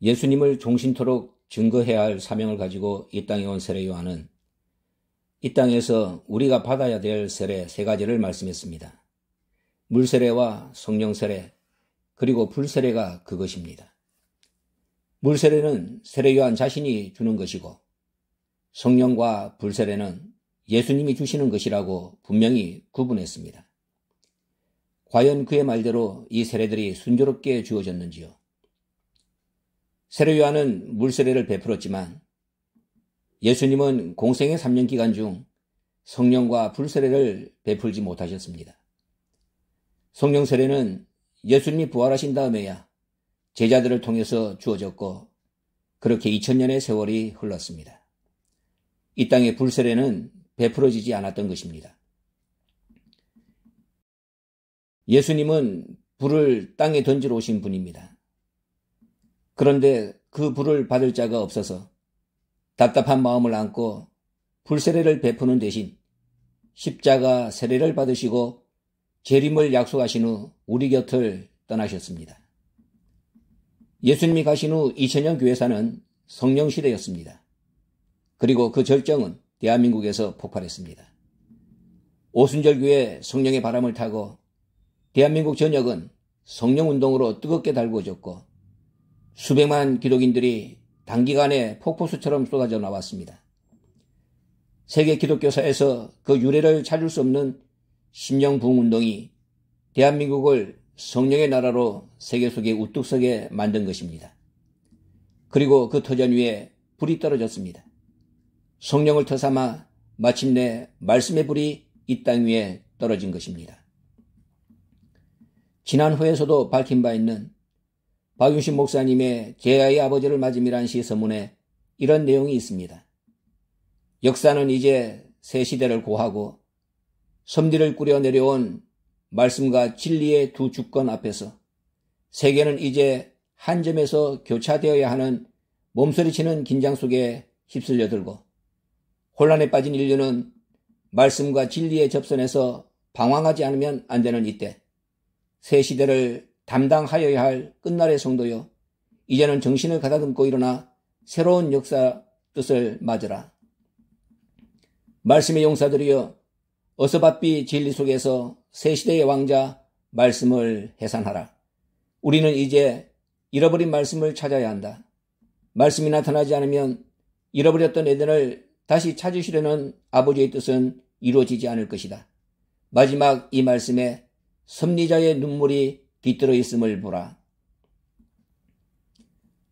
예수님을 종신토록 증거해야 할 사명을 가지고 이 땅에 온 세례 요한은 이 땅에서 우리가 받아야 될 세례 세 가지를 말씀했습니다. 물세례와 성령세례, 그리고 불세례가 그것입니다. 물세례는 세례 요한 자신이 주는 것이고 성령과 불세례는 예수님이 주시는 것이라고 분명히 구분했습니다. 과연 그의 말대로 이 세례들이 순조롭게 주어졌는지요? 세례 요한은 물세례를 베풀었지만 예수님은 공생의 3년 기간 중 성령과 불세례를 베풀지 못하셨습니다. 성령 세례는 예수님이 부활하신 다음에야 제자들을 통해서 주어졌고 그렇게 2000년의 세월이 흘렀습니다. 이 땅의 불세례는 베풀어지지 않았던 것입니다. 예수님은 불을 땅에 던지러 오신 분입니다. 그런데 그 불을 받을 자가 없어서 답답한 마음을 안고 불세례를 베푸는 대신 십자가 세례를 받으시고 재림을 약속하신 후 우리 곁을 떠나셨습니다. 예수님이 가신 후 2000년 교회사는 성령시대였습니다. 그리고 그 절정은 대한민국에서 폭발했습니다. 오순절교회 성령의 바람을 타고 대한민국 전역은 성령운동으로 뜨겁게 달구어졌고 수백만 기독인들이 단기간에 폭포수처럼 쏟아져 나왔습니다. 세계 기독교사에서 그 유래를 찾을 수 없는 심령부흥운동이 대한민국을 성령의 나라로 세계 속에 우뚝 서게 만든 것입니다. 그리고 그 터전 위에 불이 떨어졌습니다. 성령을 터삼아 마침내 말씀의 불이 이 땅 위에 떨어진 것입니다. 지난 회에서도 밝힌 바 있는 박윤신 목사님의 제 아이 아버지를 맞음이란 시서문에 이런 내용이 있습니다. 역사는 이제 새 시대를 고하고 섭리를 꾸려 내려온 말씀과 진리의 두 주권 앞에서 세계는 이제 한 점에서 교차되어야 하는 몸서리치는 긴장 속에 휩쓸려들고 혼란에 빠진 인류는 말씀과 진리의 접선에서 방황하지 않으면 안 되는 이때 새 시대를 담당하여야 할 끝날의 성도여 이제는 정신을 가다듬고 일어나 새로운 역사 뜻을 맞으라. 말씀의 용사들이여 어서 바삐 진리 속에서 새 시대의 왕자 말씀을 해산하라. 우리는 이제 잃어버린 말씀을 찾아야 한다. 말씀이 나타나지 않으면 잃어버렸던 에덴을 다시 찾으시려는 아버지의 뜻은 이루어지지 않을 것이다. 마지막 이 말씀에 섭리자의 눈물이 뒤뜰어 있음을 보라.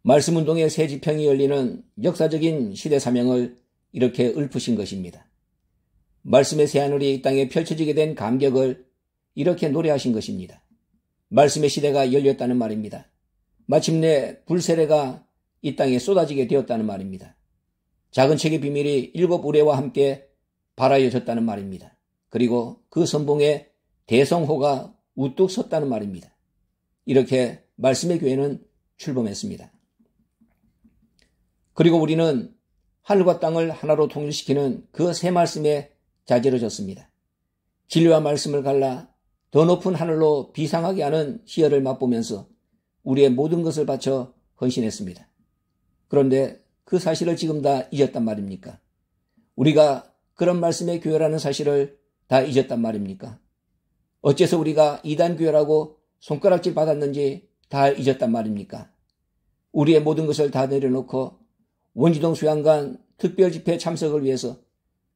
말씀운동의 새 지평이 열리는 역사적인 시대 사명을 이렇게 읊으신 것입니다. 말씀의 새하늘이 이 땅에 펼쳐지게 된 감격을 이렇게 노래하신 것입니다. 말씀의 시대가 열렸다는 말입니다. 마침내 불세례가 이 땅에 쏟아지게 되었다는 말입니다. 작은 책의 비밀이 7 의뢰와 함께 발하여졌다는 말입니다. 그리고 그 선봉에 대성호가 우뚝 섰다는 말입니다. 이렇게 말씀의 교회는 출범했습니다. 그리고 우리는 하늘과 땅을 하나로 통일시키는 그 새 말씀에 자지러졌습니다. 진리와 말씀을 갈라 더 높은 하늘로 비상하게 하는 희열을 맛보면서 우리의 모든 것을 바쳐 헌신했습니다. 그런데 그 사실을 지금 다 잊었단 말입니까? 우리가 그런 말씀의 교회라는 사실을 다 잊었단 말입니까? 어째서 우리가 이단 교회라고 손가락질 받았는지 다 잊었단 말입니까? 우리의 모든 것을 다 내려놓고 원지동 수양관 특별집회 참석을 위해서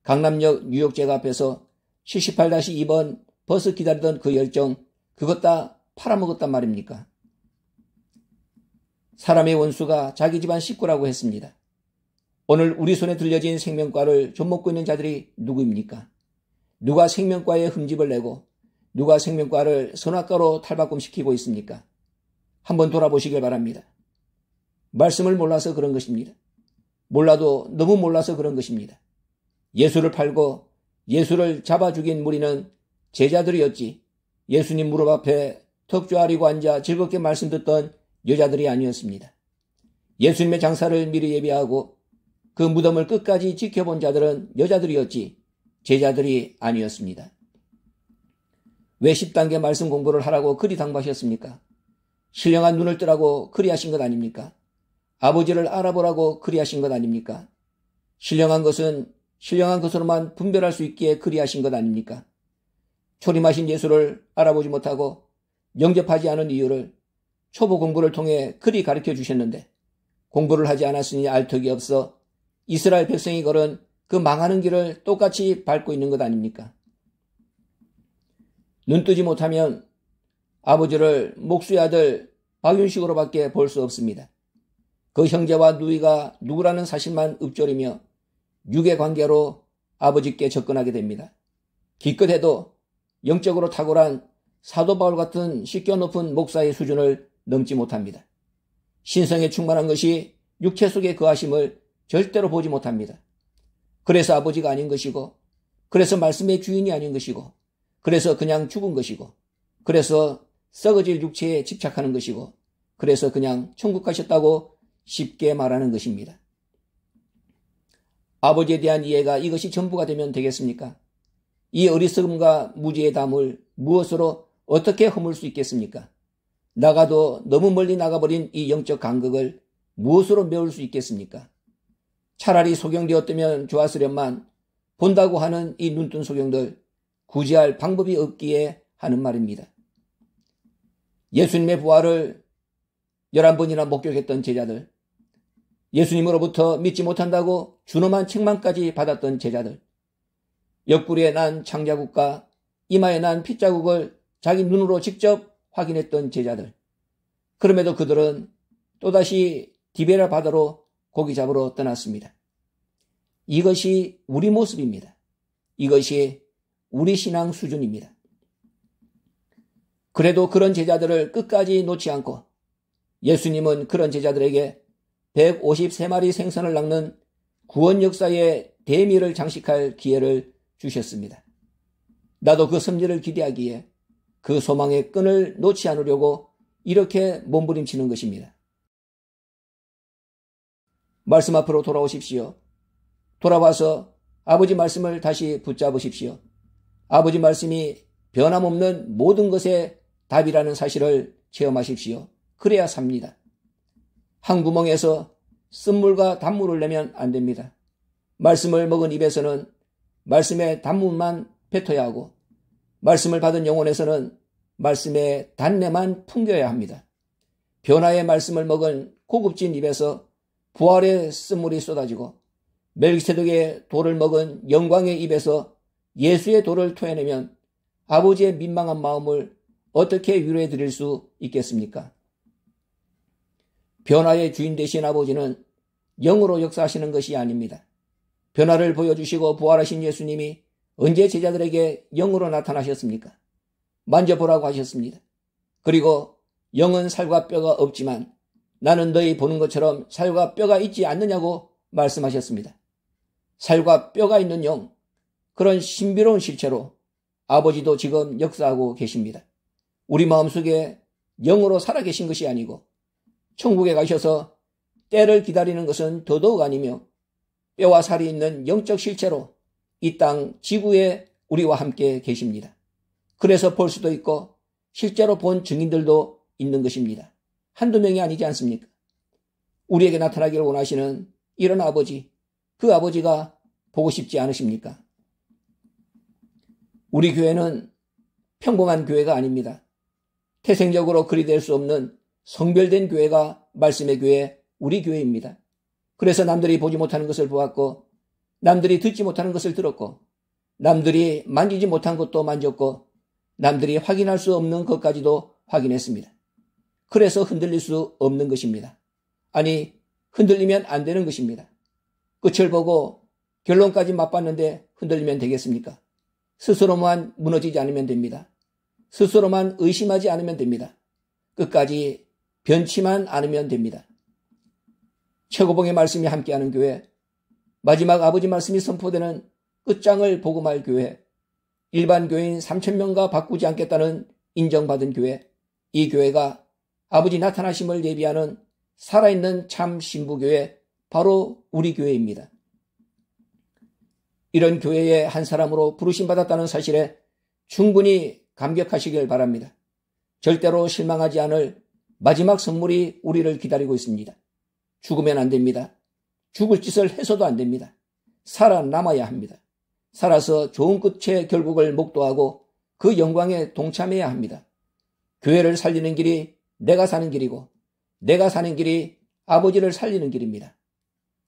강남역 뉴욕제가 앞에서 78-2번 버스 기다리던 그 열정, 그것 다 팔아먹었단 말입니까? 사람의 원수가 자기 집안 식구라고 했습니다. 오늘 우리 손에 들려진 생명과를 좀먹고 있는 자들이 누구입니까? 누가 생명과에 흠집을 내고 누가 생명과를 선악과로 탈바꿈시키고 있습니까? 한번 돌아보시길 바랍니다. 말씀을 몰라서 그런 것입니다. 몰라도 너무 몰라서 그런 것입니다. 예수를 팔고 예수를 잡아 죽인 무리는 제자들이었지 예수님 무릎 앞에 턱 조아리고 앉아 즐겁게 말씀 듣던 여자들이 아니었습니다. 예수님의 장사를 미리 예비하고 그 무덤을 끝까지 지켜본 자들은 여자들이었지 제자들이 아니었습니다. 왜 10단계 말씀 공부를 하라고 그리 당부하셨습니까? 신령한 눈을 뜨라고 그리 하신 것 아닙니까? 아버지를 알아보라고 그리하신 것 아닙니까? 신령한 것은 신령한 것으로만 분별할 수 있기에 그리하신 것 아닙니까? 초림하신 예수를 알아보지 못하고 영접하지 않은 이유를 초보 공부를 통해 그리 가르쳐 주셨는데 공부를 하지 않았으니 알 턱이 없어 이스라엘 백성이 걸은 그 망하는 길을 똑같이 밟고 있는 것 아닙니까? 눈 뜨지 못하면 아버지를 목수의 아들 박윤식으로밖에 볼 수 없습니다. 그 형제와 누이가 누구라는 사실만 읊조리며 육의 관계로 아버지께 접근하게 됩니다. 기껏해도 영적으로 탁월한 사도 바울 같은 씻겨 높은 목사의 수준을 넘지 못합니다. 신성에 충만한 것이 육체 속의 거하심을 절대로 보지 못합니다. 그래서 아버지가 아닌 것이고, 그래서 말씀의 주인이 아닌 것이고, 그래서 그냥 죽은 것이고, 그래서 썩어질 육체에 집착하는 것이고, 그래서 그냥 천국 가셨다고 쉽게 말하는 것입니다. 아버지에 대한 이해가 이것이 전부가 되면 되겠습니까? 이 어리석음과 무지의 담을 무엇으로 어떻게 허물 수 있겠습니까? 나가도 너무 멀리 나가버린 이 영적 간극을 무엇으로 메울 수 있겠습니까? 차라리 소경되었다면 좋았으련만 본다고 하는 이 눈뜬 소경들 구제할 방법이 없기에 하는 말입니다. 예수님의 부활을 11번이나 목격했던 제자들, 예수님으로부터 믿지 못한다고 준엄한 책망까지 받았던 제자들, 옆구리에 난 창자국과 이마에 난 핏자국을 자기 눈으로 직접 확인했던 제자들, 그럼에도 그들은 또다시 디베라 바다로 고기 잡으러 떠났습니다. 이것이 우리 모습입니다. 이것이 우리 신앙 수준입니다. 그래도 그런 제자들을 끝까지 놓지 않고 예수님은 그런 제자들에게 153마리 생선을 낚는 구원 역사의 대미를 장식할 기회를 주셨습니다. 나도 그 섭리를 기대하기에 그 소망의 끈을 놓지 않으려고 이렇게 몸부림치는 것입니다. 말씀 앞으로 돌아오십시오. 돌아와서 아버지 말씀을 다시 붙잡으십시오. 아버지 말씀이 변함없는 모든 것의 답이라는 사실을 체험하십시오. 그래야 삽니다. 한 구멍에서 쓴물과 단물을 내면 안 됩니다. 말씀을 먹은 입에서는 말씀의 단물만 뱉어야 하고 말씀을 받은 영혼에서는 말씀의 단내만 풍겨야 합니다. 변화의 말씀을 먹은 고급진 입에서 부활의 쓴물이 쏟아지고 멜기세덱의 돌을 먹은 영광의 입에서 예수의 돌을 토해내면 아버지의 민망한 마음을 어떻게 위로해 드릴 수 있겠습니까? 변화의 주인 되신 아버지는 영으로 역사하시는 것이 아닙니다. 변화를 보여주시고 부활하신 예수님이 언제 제자들에게 영으로 나타나셨습니까? 만져보라고 하셨습니다. 그리고 영은 살과 뼈가 없지만 나는 너희 보는 것처럼 살과 뼈가 있지 않느냐고 말씀하셨습니다. 살과 뼈가 있는 영, 그런 신비로운 실체로 아버지도 지금 역사하고 계십니다. 우리 마음속에 영으로 살아계신 것이 아니고 천국에 가셔서 때를 기다리는 것은 더더욱 아니며 뼈와 살이 있는 영적 실체로 이 땅 지구에 우리와 함께 계십니다. 그래서 볼 수도 있고 실제로 본 증인들도 있는 것입니다. 한두 명이 아니지 않습니까? 우리에게 나타나기를 원하시는 이런 아버지, 그 아버지가 보고 싶지 않으십니까? 우리 교회는 평범한 교회가 아닙니다. 태생적으로 그리 될 수 없는 성별된 교회가 말씀의 교회, 우리 교회입니다. 그래서 남들이 보지 못하는 것을 보았고 남들이 듣지 못하는 것을 들었고 남들이 만지지 못한 것도 만졌고 남들이 확인할 수 없는 것까지도 확인했습니다. 그래서 흔들릴 수 없는 것입니다. 아니, 흔들리면 안 되는 것입니다. 끝을 보고 결론까지 맛봤는데 흔들리면 되겠습니까? 스스로만 무너지지 않으면 됩니다. 스스로만 의심하지 않으면 됩니다. 끝까지 변치만 않으면 됩니다. 최고봉의 말씀이 함께하는 교회, 마지막 아버지 말씀이 선포되는 끝장을 보고 말 교회, 일반 교인 3,000명과 바꾸지 않겠다는 인정받은 교회, 이 교회가 아버지 나타나심을 예비하는 살아있는 참 신부교회, 바로 우리 교회입니다. 이런 교회의 한 사람으로 부르심받았다는 사실에 충분히 감격하시길 바랍니다. 절대로 실망하지 않을 마지막 선물이 우리를 기다리고 있습니다. 죽으면 안 됩니다. 죽을 짓을 해서도 안 됩니다. 살아남아야 합니다. 살아서 좋은 끝의 결국을 목도하고 그 영광에 동참해야 합니다. 교회를 살리는 길이 내가 사는 길이고 내가 사는 길이 아버지를 살리는 길입니다.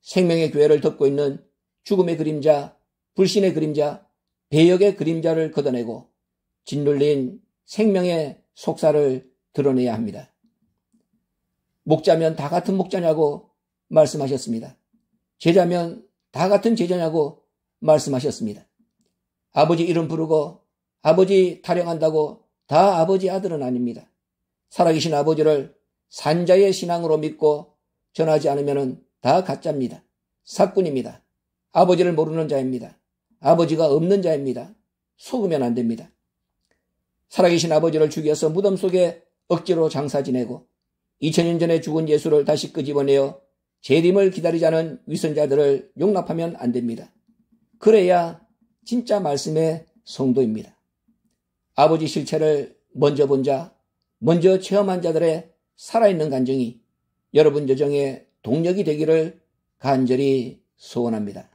생명의 교회를 덮고 있는 죽음의 그림자, 불신의 그림자, 배역의 그림자를 걷어내고 짓눌린 생명의 속살을 드러내야 합니다. 목자면 다 같은 목자냐고 말씀하셨습니다. 제자면 다 같은 제자냐고 말씀하셨습니다. 아버지 이름 부르고 아버지 타령한다고 다 아버지 아들은 아닙니다. 살아계신 아버지를 산자의 신앙으로 믿고 전하지 않으면 다 가짜입니다. 사꾼입니다. 아버지를 모르는 자입니다. 아버지가 없는 자입니다. 속으면 안 됩니다. 살아계신 아버지를 죽여서 무덤 속에 억지로 장사 지내고 2000년 전에 죽은 예수를 다시 끄집어내어 재림을 기다리자는 위선자들을 용납하면 안 됩니다. 그래야 진짜 말씀의 성도입니다. 아버지 실체를 먼저 본 자, 먼저 체험한 자들의 살아있는 간증이 여러분 여정의 동력이 되기를 간절히 소원합니다.